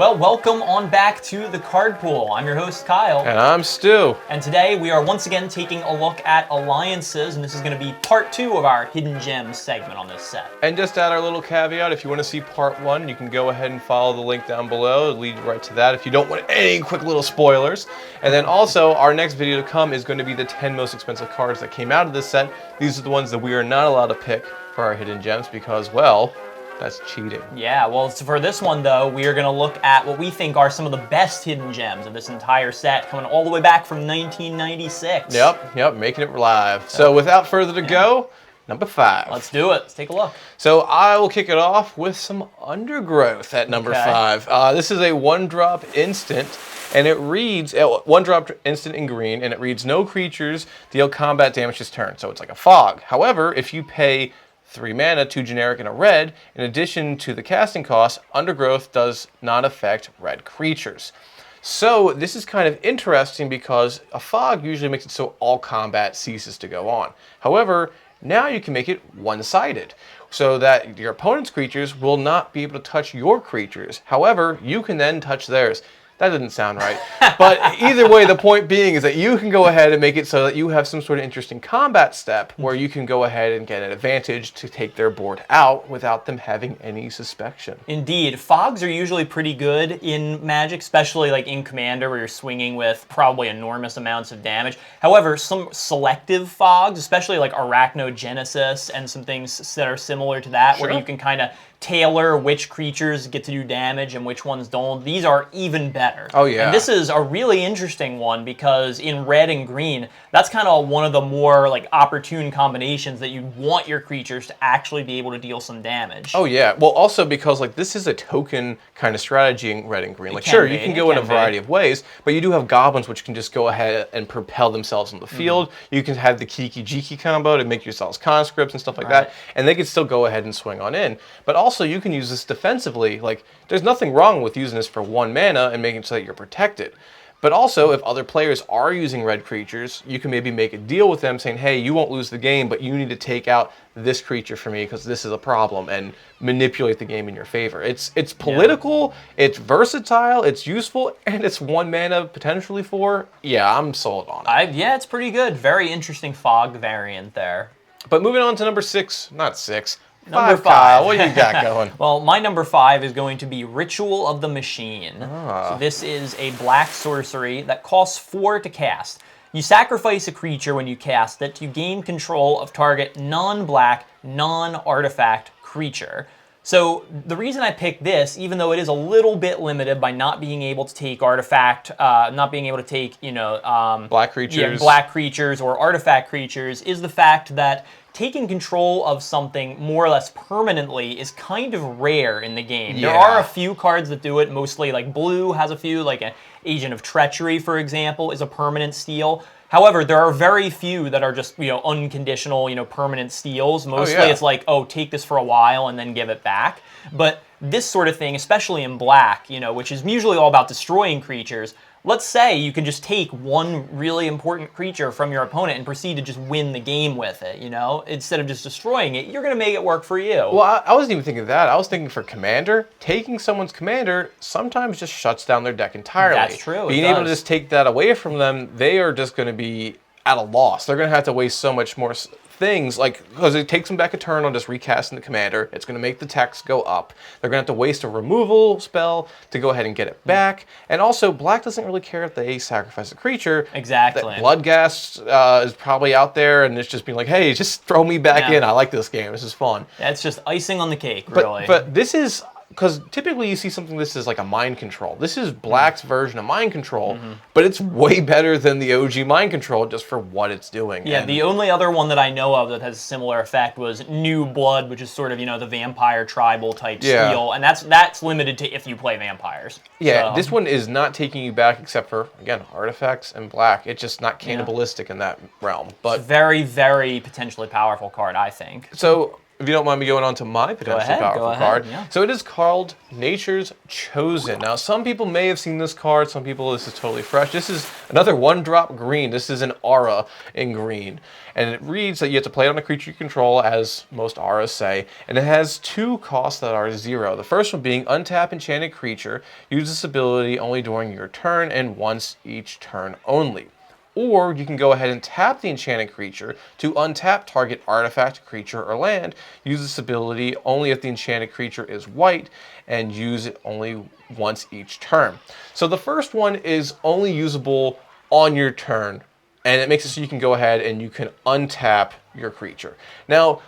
Well, welcome on back to the Card Pool. I'm your host, Kyle. And I'm Stu. And today we are once again taking a look at alliances, and this is going to be part 2 of our Hidden Gems segment on this set. And just to add our little caveat, if you want to see part 1, you can go ahead and follow the link down below. It'll lead you right to that if you don't want any quick little spoilers. And then also, our next video to come is going to be the 10 most expensive cards that came out of this set. These are the ones that we are not allowed to pick for our Hidden Gems because, well, that's cheating. Yeah, well, for this one, though, we are going to look at what we think are some of the best hidden gems of this entire set, coming all the way back from 1996. Yep, making it live. So without further go, number 5. Let's do it. Let's take a look. So I will kick it off with some Undergrowth at number 5. This is a 1-drop instant, and it reads, 1-drop instant in green, and it reads, no creatures deal combat damage this turn. So it's like a fog. However, if you pay 3 mana, 2 generic, and a red. In addition to the casting cost, Undergrowth does not affect red creatures. So this is kind of interesting because a fog usually makes it so all combat ceases to go on. However, now you can make it one-sided so that your opponent's creatures will not be able to touch your creatures. However, you can then touch theirs. That didn't sound right. But either way, the point being is that you can go ahead and make it so that you have some sort of interesting combat step where you can go ahead and get an advantage to take their board out without them having any suspicion. Indeed. Fogs are usually pretty good in Magic, especially like in Commander where you're swinging with probably enormous amounts of damage. However, some selective fogs, especially like Arachnogenesis and some things that are similar to that, where you can kind of tailor which creatures get to do damage and which ones don't. These are even better. Oh, yeah. And this is a really interesting one because in red and green, that's kind of one of the more like opportune combinations that you want your creatures to actually be able to deal some damage. Oh, yeah. Well, also because like this is a token kind of strategy in red and green. Like, sure, you can go in a variety of ways, but you do have goblins which can just go ahead and propel themselves on the field. You can have the Kiki-Jiki combo to make yourselves conscripts and stuff like that, and they can still go ahead and swing on in. But also, you can use this defensively. Like, there's nothing wrong with using this for 1 mana and making it so that you're protected. But also, if other players are using red creatures, you can maybe make a deal with them saying, hey, you won't lose the game, but you need to take out this creature for me because this is a problem, and manipulate the game in your favor. It's political, it's versatile, it's useful, and it's 1 mana potentially for. Yeah, I'm sold on it. Yeah, it's pretty good. Very interesting fog variant there. But moving on to number 6, not 6. Number 5. Kyle, what do you got going? Well, my number 5 is going to be Ritual of the Machine. So this is a black sorcery that costs 4 to cast. You sacrifice a creature when you cast it. You gain control of target non-black, non-artifact creature. So the reason I picked this, even though it is a little bit limited by not being able to take artifact, not being able to take, black creatures. Yeah, black creatures or artifact creatures, is the fact that taking control of something more or less permanently is kind of rare in the game. Yeah. There are a few cards that do it, mostly like blue has a few, like an Agent of Treachery, for example, is a permanent steal. However, there are very few that are just, unconditional, permanent steals. Mostly it's like, oh, take this for a while and then give it back. But this sort of thing, especially in black, which is usually all about destroying creatures, let's say you can just take one really important creature from your opponent and proceed to just win the game with it, Instead of just destroying it, you're going to make it work for you. Well, I wasn't even thinking of that. I was thinking for Commander, taking someone's Commander sometimes just shuts down their deck entirely. That's true. Being able to just take that away from them, they are just going to be at a loss. They're going to have to waste so much more things, because it takes them back a turn on just recasting the Commander. It's going to make the text go up. They're going to have to waste a removal spell to go ahead and get it back. And also, black doesn't really care if they sacrifice a creature. Exactly. That Bloodghast is probably out there, and it's just being like, hey, just throw me back in. I like this game. This is fun. That's just icing on the cake, really. But this is, because typically you see something this is like a mind control. This is black's version of mind control, but it's way better than the OG mind control just for what it's doing. Yeah, the only other one that I know of that has a similar effect was New Blood, which is sort of, the vampire tribal type steal, and that's limited to if you play vampires. Yeah, this one is not taking you back except for, again, artifacts and black. It's just not cannibalistic in that realm. But it's a very, very potentially powerful card, I think. So if you don't mind me going on to my potentially powerful card. Yeah. So it is called Nature's Chosen. Now, some people may have seen this card. Some people, this is totally fresh. This is another 1-drop green. This is an aura in green. And it reads that you have to play it on a creature you control, as most auras say. And it has 2 costs that are 0. The first one being untap enchanted creature. Use this ability only during your turn and once each turn only. Or you can go ahead and tap the enchanted creature to untap target artifact, creature, or land. Use this ability only if the enchanted creature is white and use it only once each turn. So the first one is only usable on your turn, and it makes it so you can go ahead and you can untap your creature. Now,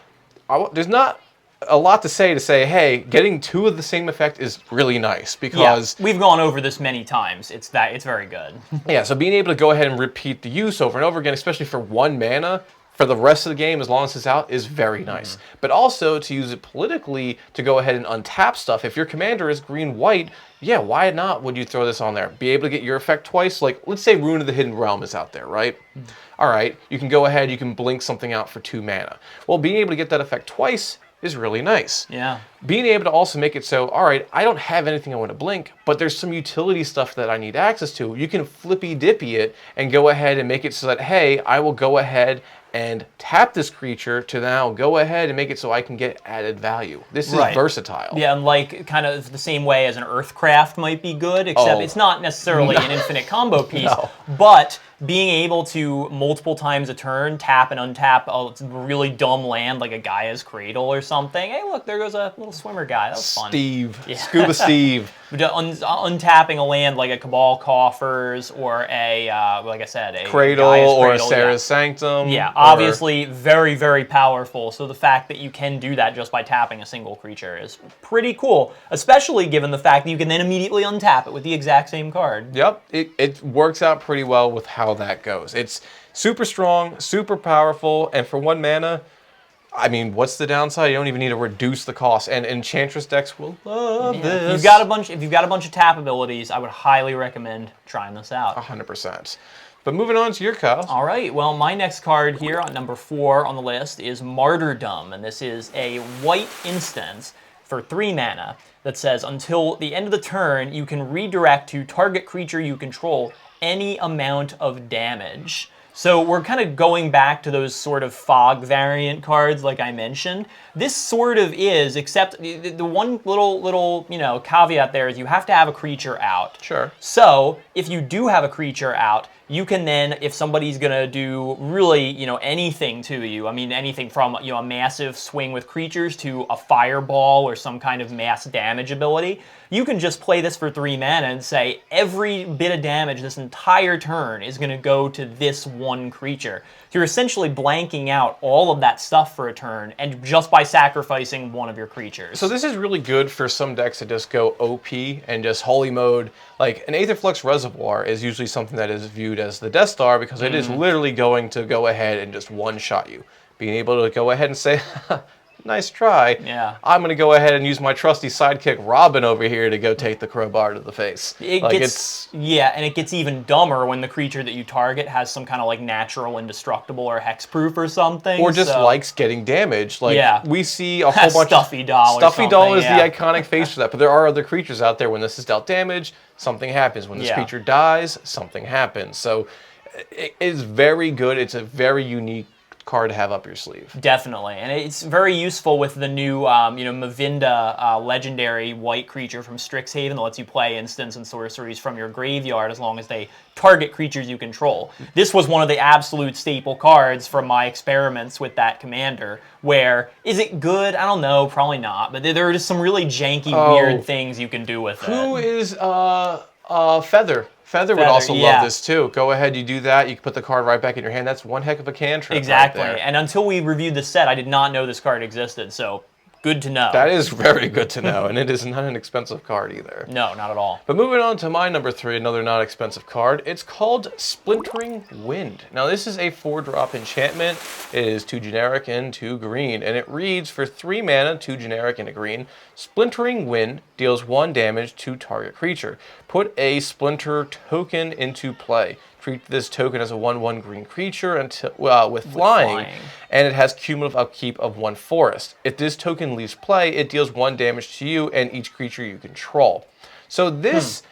there's not a lot to say, hey, getting 2 of the same effect is really nice because we've gone over this many times. It's very good. Yeah, so being able to go ahead and repeat the use over and over again, especially for 1 mana for the rest of the game, as long as it's out, is very nice. But also to use it politically to go ahead and untap stuff. If your commander is green-white, yeah, why not would you throw this on there? Be able to get your effect twice. Like, let's say Rune of the Hidden Realm is out there, right? All right, you can go ahead, you can blink something out for 2 mana. Well, being able to get that effect twice is really nice. Yeah. Being able to also make it so, all right, I don't have anything I want to blink, but there's some utility stuff that I need access to. You can flippy-dippy it and go ahead and make it so that, hey, I will go ahead and tap this creature to now go ahead and make it so I can get added value. This is versatile. Yeah, and like kind of the same way as an Earthcraft might be good, except it's not necessarily an infinite combo piece, but being able to multiple times a turn tap and untap a really dumb land like a Gaia's Cradle or something. Hey, look, there goes a little swimmer guy. That was fun. Scuba Steve. Untapping a land like a Cabal Coffers or a, like I said, a Cradle or a Sarah's Sanctum. Yeah, obviously very, very powerful. So the fact that you can do that just by tapping a single creature is pretty cool, especially given the fact that you can then immediately untap it with the exact same card. Yep, it works out pretty well with how that goes. It's super strong, super powerful, and for 1 mana, I mean, what's the downside? You don't even need to reduce the cost, and Enchantress decks will love this. If you've got a bunch of tap abilities, I would highly recommend trying this out. 100%. But moving on to your Kyle. All right, well, my next card here on number 4 on the list is Martyrdom, and this is a white instance for 3 mana that says until the end of the turn, you can redirect to target creature you control any amount of damage. So we're kind of going back to those sort of fog variant cards like I mentioned. This sort of is, except the one little caveat there is you have to have a creature out. Sure. So if you do have a creature out, you can then, if somebody's gonna do really, anything to you, I mean anything from a massive swing with creatures to a fireball or some kind of mass damage ability, you can just play this for 3 mana and say every bit of damage this entire turn is gonna go to this one creature. So you're essentially blanking out all of that stuff for a turn, and just by sacrificing one of your creatures. So this is really good for some decks that just go OP and just holy mode. Like an Aetherflux Reservoir is usually something that is viewed as the Death Star because it is literally going to go ahead and just one-shot you. Being able to go ahead and say, nice try. Yeah. I'm going to go ahead and use my trusty sidekick Robin over here to go take the crowbar to the face. Yeah, and it gets even dumber when the creature that you target has some kind of like natural indestructible or hexproof or something. Or just likes getting damaged. Like we see a whole bunch Stuffy Doll. Stuffy Doll is the iconic face for that. But there are other creatures out there when this is dealt damage, something happens. When this creature dies, something happens. So it is very good. It's a very unique card to have up your sleeve. Definitely, and it's very useful with the new, Mavinda legendary white creature from Strixhaven that lets you play instants and sorceries from your graveyard as long as they target creatures you control. This was one of the absolute staple cards from my experiments with that commander, where, is it good? I don't know, probably not, but there are just some really janky, weird things you can do with it. Who is Feather? Feather would also love this too. Go ahead, you do that, you can put the card right back in your hand. That's one heck of a cantrip. Exactly. Right there. And until we reviewed the set, I did not know this card existed, so good to know. That is very good to know, and it is not an expensive card either. No, not at all. But moving on to my number 3, another not expensive card. It's called Splintering Wind. Now this is a 4-drop enchantment. It is 2 generic and 2 green, and it reads for 3 mana, 2 generic and a green. Splintering Wind deals 1 damage to target creature. Put a Splinter token into play. treat this token as a 1/1 green creature until with flying, and it has cumulative upkeep of 1 forest. If this token leaves play, it deals 1 damage to you and each creature you control. So this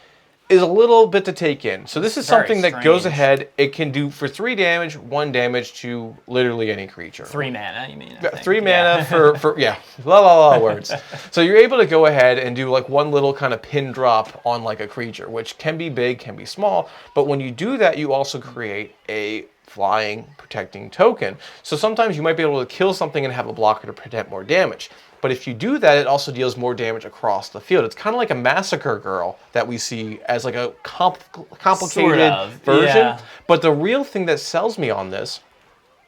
is a little bit to take in. So this is something that goes ahead. It can do for 3 damage, 1 damage to literally any creature. 3 mana, you mean? 3 mana for yeah, la words. So you're able to go ahead and do like one little kind of pin drop on like a creature, which can be big, can be small. But when you do that, you also create a flying protecting token. So sometimes you might be able to kill something and have a blocker to prevent more damage. But if you do that, it also deals more damage across the field. It's kind of like a Massacre Girl that we see as like a complicated version. Yeah. But the real thing that sells me on this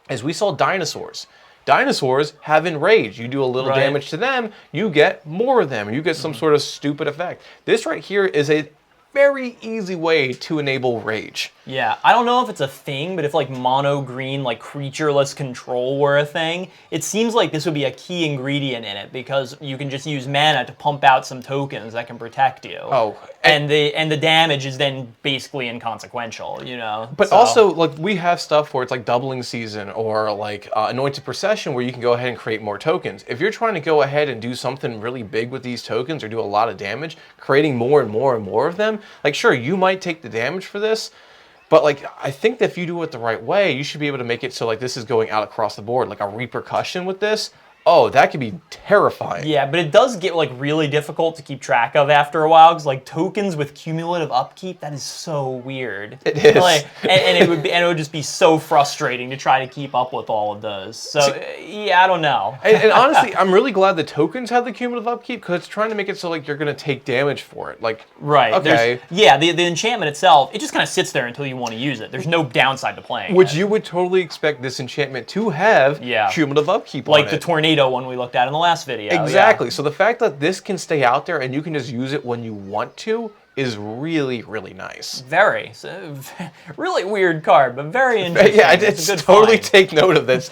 is we saw dinosaurs. Dinosaurs have enrage. You do a little damage to them, you get more of them. You get some sort of stupid effect. This right here is a very easy way to enable rage. Yeah, I don't know if it's a thing, but if like mono green, like creatureless control were a thing, it seems like this would be a key ingredient in it because you can just use mana to pump out some tokens that can protect you. Oh, and the damage is then basically inconsequential, you know. But also, like we have stuff where it's like doubling season or like anointed procession where you can go ahead and create more tokens. If you're trying to go ahead and do something really big with these tokens or do a lot of damage, creating more and more and more of them, like sure you might take the damage for this. But like, I think that if you do it the right way, you should be able to make it so like this is going out across the board, like a repercussion with this. Oh, that could be terrifying. Yeah, but it does get like really difficult to keep track of after a while because like tokens with cumulative upkeep, that is so weird. It is. Like, and it would just be so frustrating to try to keep up with all of those. So yeah, I don't know. And honestly, I'm really glad the tokens have the cumulative upkeep because it's trying to make it so like you're gonna take damage for it. Like okay, yeah, the enchantment itself, it just kind of sits there until you want to use it. There's no downside to playing. Which you would totally expect this enchantment to have cumulative upkeep on it. Like the tornado one we looked at in the last video. Exactly. So the fact that this can stay out there and you can just use it when you want to is really, really nice. Very. Really weird card, but very interesting. Yeah, it's a good totally find. Take note of this.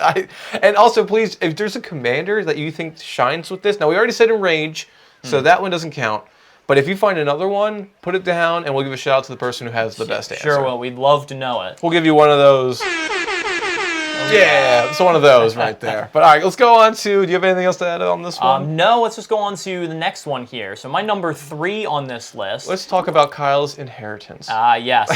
And also, please, if there's a commander that you think shines with this, now we already said enrage, so that one doesn't count. But if you find another one, put it down and we'll give a shout out to the person who has the best answer. Sure will. We'd love to know it. We'll give you one of those. Yeah, it's one of those right there. But all right, let's go on to, do you have anything else to add on this one? No, let's just go on to the next one here. So my number 3 on this list. Let's talk about Kyle's inheritance. Yes,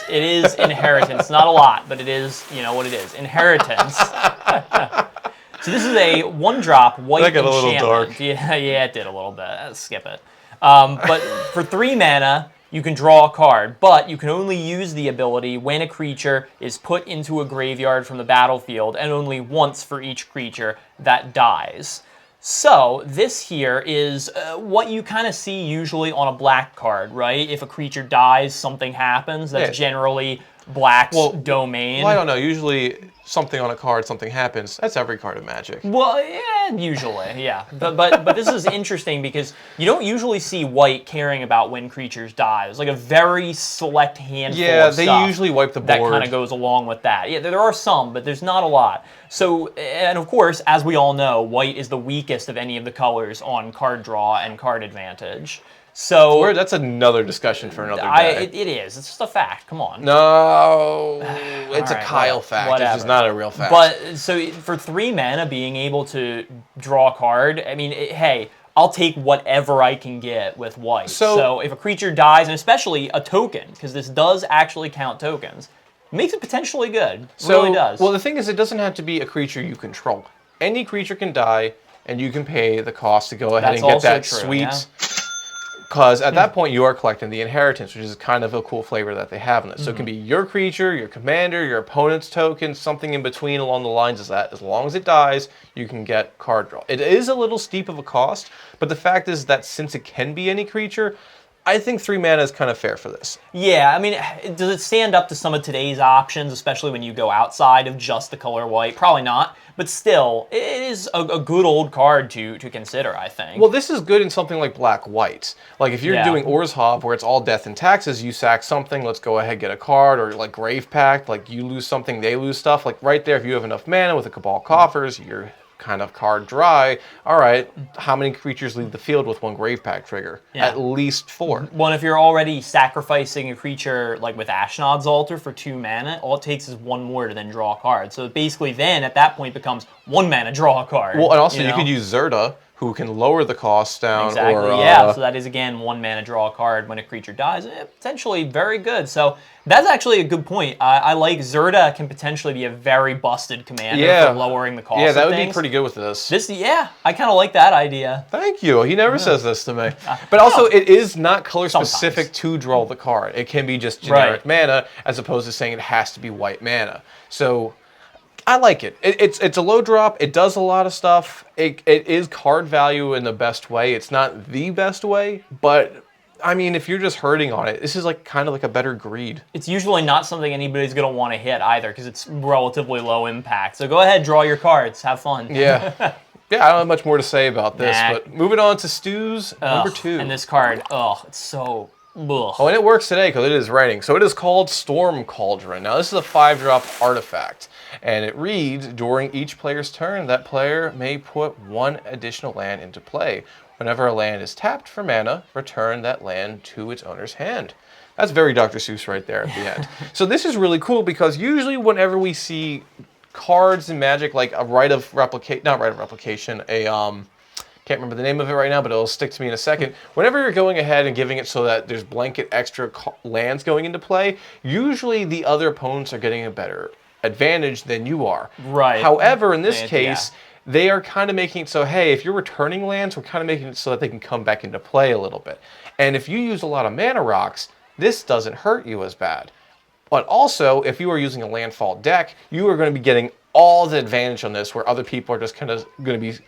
it is inheritance. Not a lot, but it is, you know what it is. Inheritance. So this is a 1-drop white that got enchantment. A little dark. Yeah, it did a little bit. Let's skip it. But for 3 mana, you can draw a card, but you can only use the ability when a creature is put into a graveyard from the battlefield, and only once for each creature that dies. So this here is what you kind of see usually on a black card, right? If a creature dies, something happens. That's generally Black's domain. Well, I don't know. Usually something on a card, something happens. That's every card of Magic. Well, yeah, usually, yeah. But this is interesting because you don't usually see white caring about when creatures die. There's like a very select handful of stuff. Yeah, they usually wipe the board. That kind of goes along with that. Yeah, there are some, but there's not a lot. So, and of course, as we all know, white is the weakest of any of the colors on card draw and card advantage. So that's another discussion for another day. It is. It's just a fact. Come on. No, it's a Kyle fact. Whatever. It's just not a real fact. But so for 3 mana, being able to draw a card, I mean, hey, I'll take whatever I can get with white. So if a creature dies, and especially a token, because this does actually count tokens, makes it potentially good. It really does. Well, the thing is, it doesn't have to be a creature you control. Any creature can die, and you can pay the cost to go ahead and get that sweet. Because at that point, you are collecting the inheritance, which is kind of a cool flavor that they have in this. So it can be your creature, your commander, your opponent's token, something in between along the lines is that as long as it dies, you can get card draw. It is a little steep of a cost, but the fact is that since it can be any creature, I think 3 mana is kind of fair for this. Yeah, I mean, does it stand up to some of today's options, especially when you go outside of just the color white? Probably not, but still, it is a good old card to consider, I think. Well, this is good in something like black-white. Like, if you're doing Orzhov, where it's all death and taxes, you sack something, let's go ahead, get a card, or like Grave Pact, like you lose something, they lose stuff. Like, right there, if you have enough mana with the Cabal Coffers, you're kind of card dry, all right, how many creatures leave the field with 1 Grave Pact trigger? Yeah. At least 4. Well, if you're already sacrificing a creature like with Ashnod's Altar for 2 mana, all it takes is 1 more to then draw a card. So basically then, at that point, becomes 1 mana, draw a card. Well, and also you you know? could use Zerta, who can lower the cost down. Exactly, or, yeah. So that is, again, 1 mana, draw a card when a creature dies. Potentially very good. So that's actually a good point. I like Zerta can potentially be a very busted commander for lowering the cost Yeah, that of would things. be pretty good with this. Yeah, I kind of like that idea. Thank you. He never says this to me. But also, it is not color specific to draw the card. It can be just generic mana, as opposed to saying it has to be white mana. So I like it. It's a low drop. It does a lot of stuff. It is card value in the best way. It's not the best way, but I mean, if you're just hurting on it, this is like kind of like a better greed. It's usually not something anybody's going to want to hit either because it's relatively low impact. So go ahead, draw your cards. Have fun. Yeah. Yeah, I don't have much more to say about this, but moving on to Stu's number 2. And this card, it's so... Ugh. Oh, and it works today because it is raining. So it is called Storm Cauldron. Now, this is a 5-drop artifact, and it reads, during each player's turn, that player may put 1 additional land into play. Whenever a land is tapped for mana, return that land to its owner's hand. That's very Dr. Seuss right there at the end. So this is really cool because usually whenever we see cards in Magic, like a not right of replication, can't remember the name of it right now, but it'll stick to me in a second. Whenever you're going ahead and giving it so that there's blanket extra lands going into play, usually the other opponents are getting a better advantage than you are. Right. However, in this case, they are kind of making it so, hey, if you're returning lands, we're kind of making it so that they can come back into play a little bit. And if you use a lot of mana rocks, this doesn't hurt you as bad. But also, if you are using a landfall deck, you are going to be getting all the advantage on this, where other people are just kind of going to be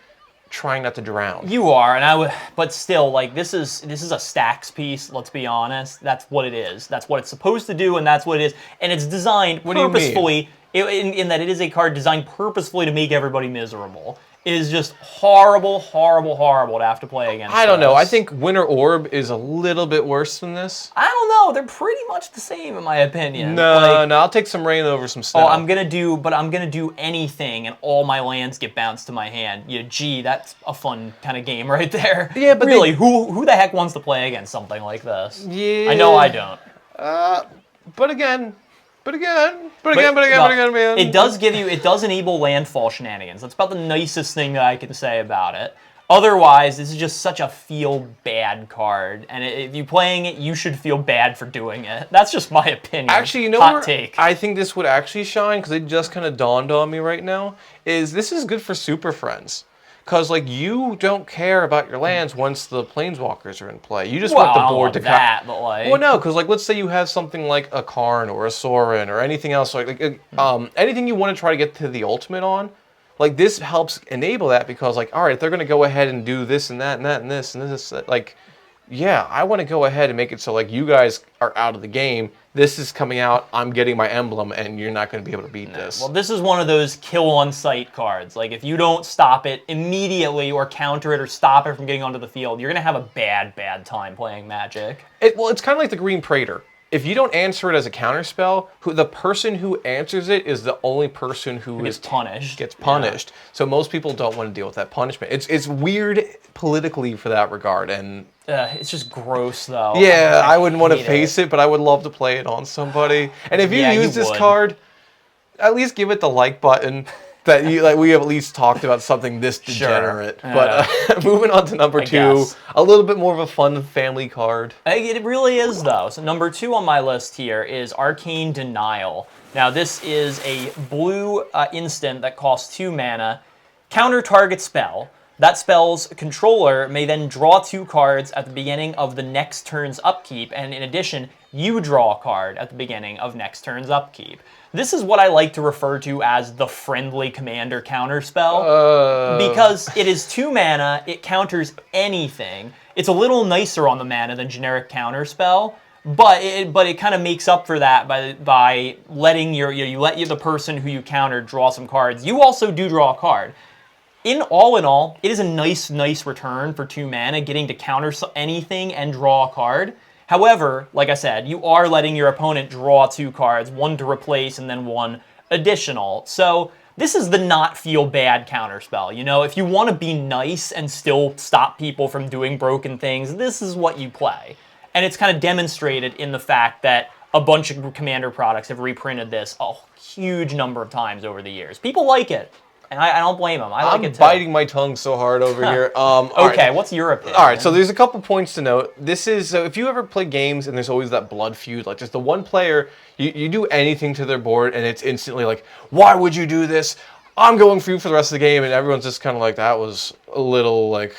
trying not to drown. You are, and but still, like, this is a stacks piece, let's be honest. That's what it is. That's what it's supposed to do, and that's what it is. And it's designed purposefully, in that it is a card designed purposefully to make everybody miserable. It is just horrible, horrible, horrible to have to play against. I don't know. I think Winter Orb is a little bit worse than this. I don't know. They're pretty much the same in my opinion. No, I'll take some rain over some snow. I'm gonna do anything, and all my lands get bounced to my hand. Gee, that's a fun kind of game right there. Yeah, but really, who the heck wants to play against something like this? Yeah. I know I don't. But again, man. It does enable landfall shenanigans. That's about the nicest thing that I can say about it. Otherwise, this is just such a feel-bad card, and if you're playing it, you should feel bad for doing it. That's just my opinion. Actually, you know Hot take. I think this would actually shine, because it just kind of dawned on me right now, is this is good for Super Friends. Because, like, you don't care about your lands once the Planeswalkers are in play. You just want the board to that, but like... Well, no, because, like, let's say you have something like a Karn or a Sorin or anything else, anything you want to try to get to the ultimate on, like, this helps enable that because, like, all right, they're going to go ahead and do this and that and that and this and this, like, yeah, I want to go ahead and make it so, like, you guys are out of the game. This is coming out, I'm getting my emblem, and you're not going to be able to beat this. Well, this is one of those kill on sight cards. Like, if you don't stop it immediately or counter it or stop it from getting onto the field, you're going to have a bad, bad time playing Magic. It's kind of like the Green Praetor. If you don't answer it as a counterspell, the person who answers it is the only person who gets punished. Gets punished. Yeah. So most people don't want to deal with that punishment. It's weird politically for that regard, and it's just gross though. Yeah, I wouldn't want to face it, but I would love to play it on somebody. And if you use this card, at least give it the like button. That we have at least talked about something this degenerate. Sure. But moving on to number 2, a little bit more of a fun family card. It really is, though. So number 2 on my list here is Arcane Denial. Now, this is a blue instant that costs 2 mana, counter target spell. That spell's controller may then draw 2 cards at the beginning of the next turn's upkeep, and in addition, you draw a card at the beginning of next turn's upkeep. This is what I like to refer to as the friendly commander counterspell, because it is 2 mana, it counters anything. It's a little nicer on the mana than generic counterspell, but it kind of makes up for that by letting the person who you counter draw some cards. You also do draw a card. In all, it is a nice return for 2 mana, getting to counter anything and draw a card. However, like I said, you are letting your opponent draw 2 cards, 1 to replace and then 1 additional. So this is the not feel bad counterspell. You know, if you want to be nice and still stop people from doing broken things, this is what you play. And it's kind of demonstrated in the fact that a bunch of Commander products have reprinted this a huge number of times over the years. People like it, and I don't blame them. I like it too. I'm biting my tongue so hard over here. Okay, what's your opinion? All right, so there's a couple points to note. This is, so if you ever play games and there's always that blood feud, like just the one player, you do anything to their board and it's instantly like, why would you do this? I'm going for you for the rest of the game, and everyone's just kind of like, that was a little like...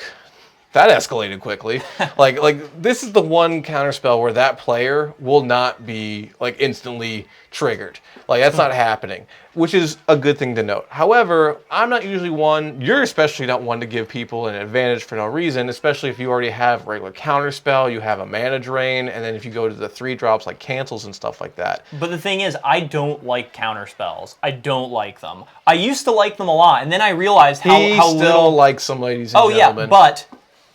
That escalated quickly. like this is the one counterspell where that player will not be like instantly triggered. Like that's not happening, which is a good thing to note. However, I'm not usually one, you're especially not one to give people an advantage for no reason, especially if you already have regular counterspell, you have a mana drain, and then if you go to the 3-drops like cancels and stuff like that. But the thing is, I don't like counterspells. I don't like them. I used to like them a lot, and then I realized how still little... likes some, ladies and gentlemen. Yeah, but...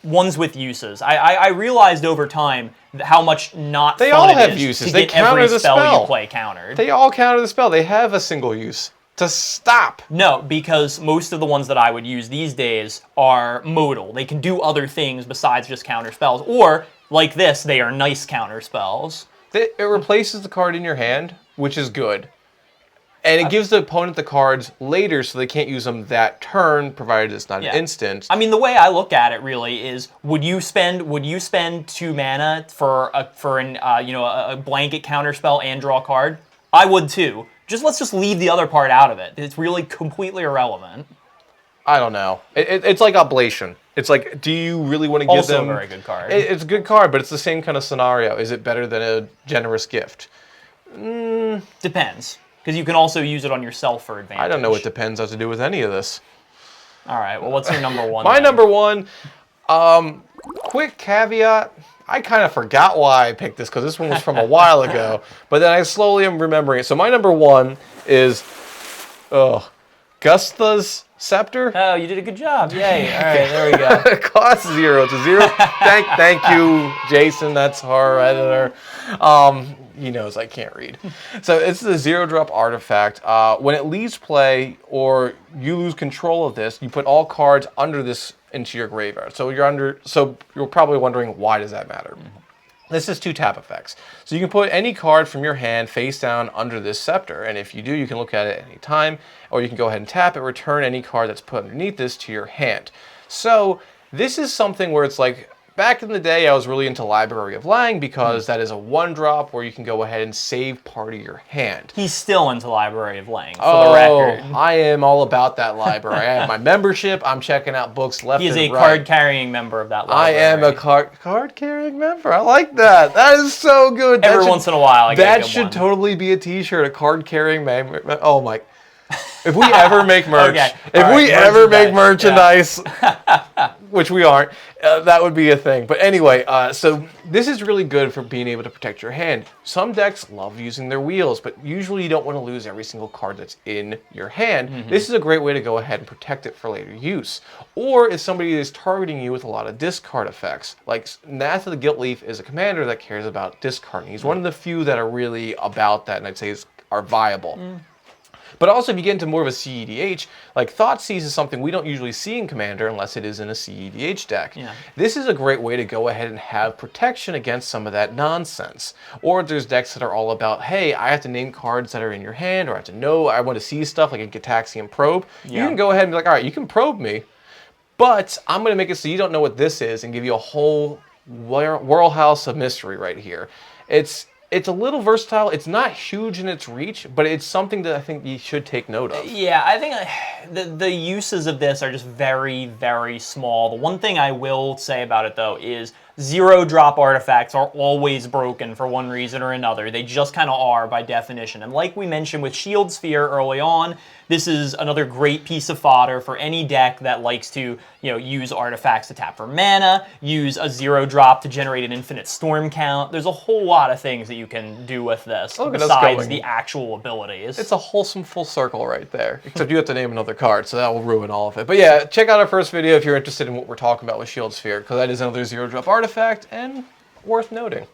ones with uses. I realized over time how much not they fun all have it is uses. to They get counter every the spell you play countered. They all counter the spell. They have a single use. To stop. No, because most of the ones that I would use these days are modal. They can do other things besides just counter spells. Or, like this, they are nice counter spells. It replaces the card in your hand, which is good. And it gives the opponent the cards later so they can't use them that turn, provided it's not an instant. I mean, the way I look at it really is, would you spend 2 mana for a blanket counterspell and draw a card? I would too. Let's just leave the other part out of it. It's really completely irrelevant. I don't know. It's like Oblation. It's like, do you really want to give them... Also a very good card. It's a good card, but it's the same kind of scenario. Is it better than a generous gift? Depends. Because you can also use it on yourself for advantage. I don't know what depends has to do with any of this. All right, well, what's your number one? My number one, quick caveat, I kind of forgot why I picked this, because this one was from a while ago, but then I slowly am remembering it. So my number one is, Gusta's Scepter. Oh, you did a good job. Yay. All right, there we go. It costs 0. It's a 0. Thank you, Jason. That's our editor. He knows I can't read. So it's the 0-drop artifact. When it leaves play or you lose control of this, you put all cards under this into your graveyard. So you're probably wondering, why does that matter? This is 2 tap effects. So you can put any card from your hand face down under this scepter, and if you do, you can look at it at any time, or you can go ahead and tap it, return any card that's put underneath this to your hand. So this is something where it's like, back in the day, I was really into Library of Lang because that is a 1-drop where you can go ahead and save part of your hand. He's still into Library of Lang, for the record. I am all about that library. I have my membership. I'm checking out books left and right. He is a card-carrying member of that library. I am a card-carrying member. I like that. That is so good. Every once in a while, I get a good That should one. totally be a T-shirt, a card-carrying member. Oh, my... If we ever make merch, make merchandise, which we aren't, that would be a thing. But anyway, so this is really good for being able to protect your hand. Some decks love using their wheels, but usually you don't want to lose every single card that's in your hand. This is a great way to go ahead and protect it for later use. Or if somebody is targeting you with a lot of discard effects, like Nath of the Gilt Leaf is a commander that cares about discarding. He's one of the few that are really about that, and I'd say are viable. But also, if you get into more of a CEDH, like Thoughtseize is something we don't usually see in Commander unless it is in a CEDH deck. Yeah. This is a great way to go ahead and have protection against some of that nonsense. Or there's decks that are all about, hey, I have to name cards that are in your hand, or I have to know, I want to see stuff like a Gitaxian Probe. Yeah. You can go ahead and be like, all right, you can probe me, but I'm going to make it so you don't know what this is and give you a whole Whirlhouse of mystery right here. It's a little versatile. It's not huge in its reach, but it's something that I think you should take note of. Yeah, I think the uses of this are just very, very small. The one thing I will say about it, though, is 0-drop artifacts are always broken for one reason or another. They just kind of are by definition. And like we mentioned with Shield Sphere early on, this is another great piece of fodder for any deck that likes to, use artifacts to tap for mana, use a 0-drop to generate an infinite storm count. There's a whole lot of things that you can do with this besides the actual abilities. It's a wholesome full circle right there. Except you have to name another card, so that will ruin all of it. But yeah, check out our first video if you're interested in what we're talking about with Shield Sphere, because that is another 0-drop artifact and worth noting.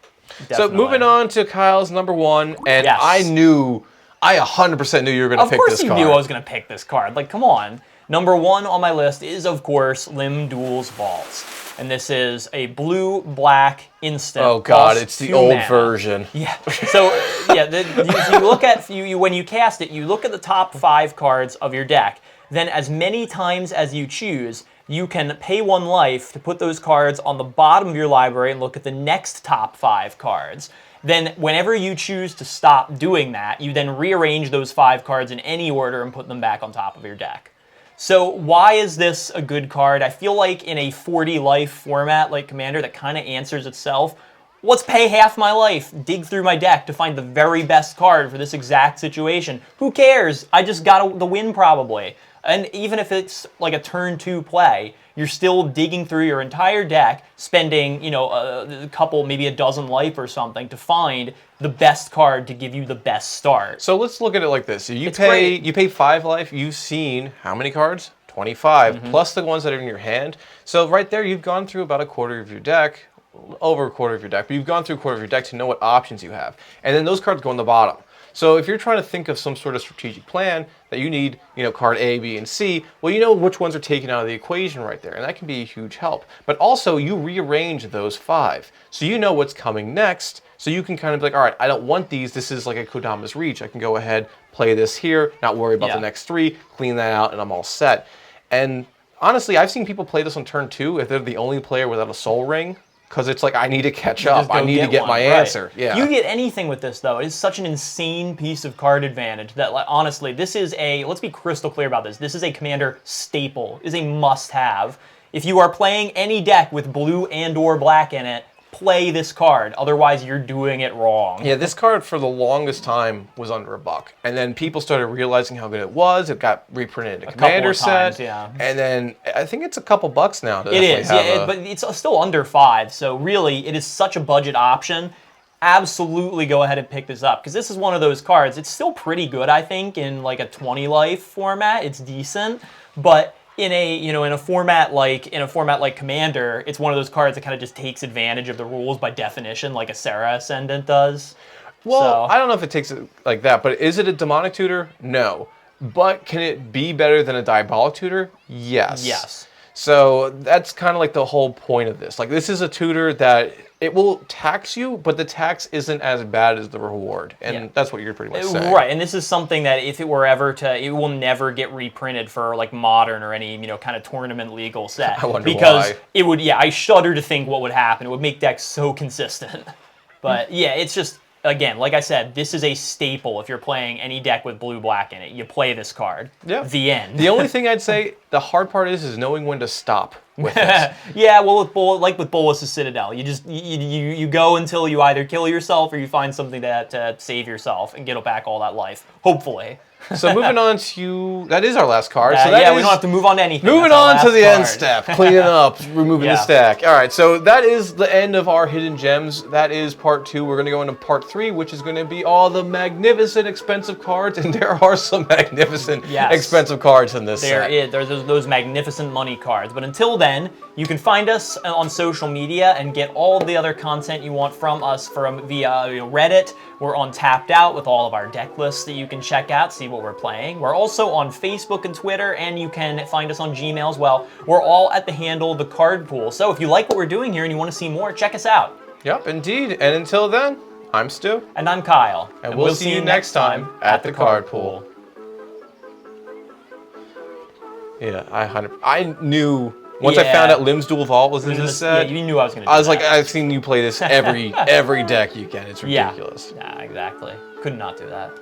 Definitely. So moving on to Kyle's number one, and yes. I knew I 100% knew you were going to pick this card. Of course you knew I was going to pick this card. Like, come on. Number 1 on my list is, of course, Lim Duels Vaults. And this is a blue-black instant. Oh God, it's the old version. Yeah. So yeah, you look at when you cast it, you look at the top 5 cards of your deck. Then, as many times as you choose, you can pay 1 life to put those cards on the bottom of your library and look at the next top 5 cards. Then, whenever you choose to stop doing that, you then rearrange those 5 cards in any order and put them back on top of your deck. So why is this a good card? I feel like in a 40 life format like Commander that kind of answers itself. Let's pay half my life, dig through my deck to find the very best card for this exact situation. Who cares? I just got the win probably. And even if it's like a turn 2 play, you're still digging through your entire deck, spending, a couple, maybe a dozen life or something to find the best card to give you the best start. So let's look at it like this. You pay 5 life, you've seen how many cards? 25, plus the ones that are in your hand. So right there, you've gone through about a quarter of your deck, over a quarter of your deck, but you've gone through a quarter of your deck to know what options you have. And then those cards go on the bottom. So if you're trying to think of some sort of strategic plan that you need, card A, B, and C, well, you know which ones are taken out of the equation right there, and that can be a huge help. But also, you rearrange those 5, so you know what's coming next, so you can kind of be like, all right, I don't want these, this is like a Kodama's Reach. I can go ahead, play this here, not worry about the next 3, clean that out, and I'm all set. And honestly, I've seen people play this on turn 2 if they're the only player without a Soul Ring, because it's like, I need to catch up. I need to get my answer. Yeah. You get anything with this, though. It is such an insane piece of card advantage that, like, honestly, this is let's be crystal clear about this. This is a Commander staple. It is a must-have. If you are playing any deck with blue and or black in it, play this card. Otherwise, you're doing it wrong. Yeah, this card for the longest time was under $1. And then people started realizing how good it was. It got reprinted in a Commander set. Yeah. And then I think it's a couple bucks now. It is, yeah, but it's still under 5. So really, it is such a budget option. Absolutely go ahead and pick this up, because this is one of those cards. It's still pretty good, I think, in like a 20 life format. It's decent, but in a format like Commander, it's one of those cards that kind of just takes advantage of the rules by definition, like a Serra Ascendant does. Well, I don't know if it takes it like that, but is it a demonic tutor? No. But can it be better than a diabolic tutor? Yes. Yes. So that's kind of like the whole point of this. Like, this is a tutor that it will tax you, but the tax isn't as bad as the reward. And that's what you're pretty much saying. Right, and this is something that if it were ever it will never get reprinted for like Modern or any, kind of tournament legal set. I wonder because why. It would, I shudder to think what would happen. It would make decks so consistent. But yeah, it's just, again, like I said, this is a staple if you're playing any deck with blue-black in it. You play this card. Yeah. The end. The only thing I'd say, the hard part is knowing when to stop with this. Yeah, well, with Bolas' Citadel, you just you go until you either kill yourself or you find something to save yourself and get back all that life. Hopefully. So moving on to, that is our last card. So we don't have to move on to anything. Moving on to the end step, cleaning up, removing the stack. All right, so that is the end of our hidden gems. That is part 2. We're going to go into part 3, which is going to be all the magnificent, expensive cards, and there are some magnificent, expensive cards in this set. There's those magnificent money cards. But until then, you can find us on social media and get all the other content you want from us via Reddit. We're on Tapped Out with all of our deck lists that you can check out, see what we're playing. We're also on Facebook and Twitter, and you can find us on Gmail as well. We're all at the handle The Card Pool. So if you like what we're doing here and you want to see more, check us out. Yep, indeed. And until then, I'm Stu. And I'm Kyle. And we'll see you next time at The Card Pool. Yeah, I knew. Once I found out Lim's Dual Vault was in this set, you knew I was going to do I was like, I've seen you play this every deck you can. It's ridiculous. Yeah, exactly. Could not do that.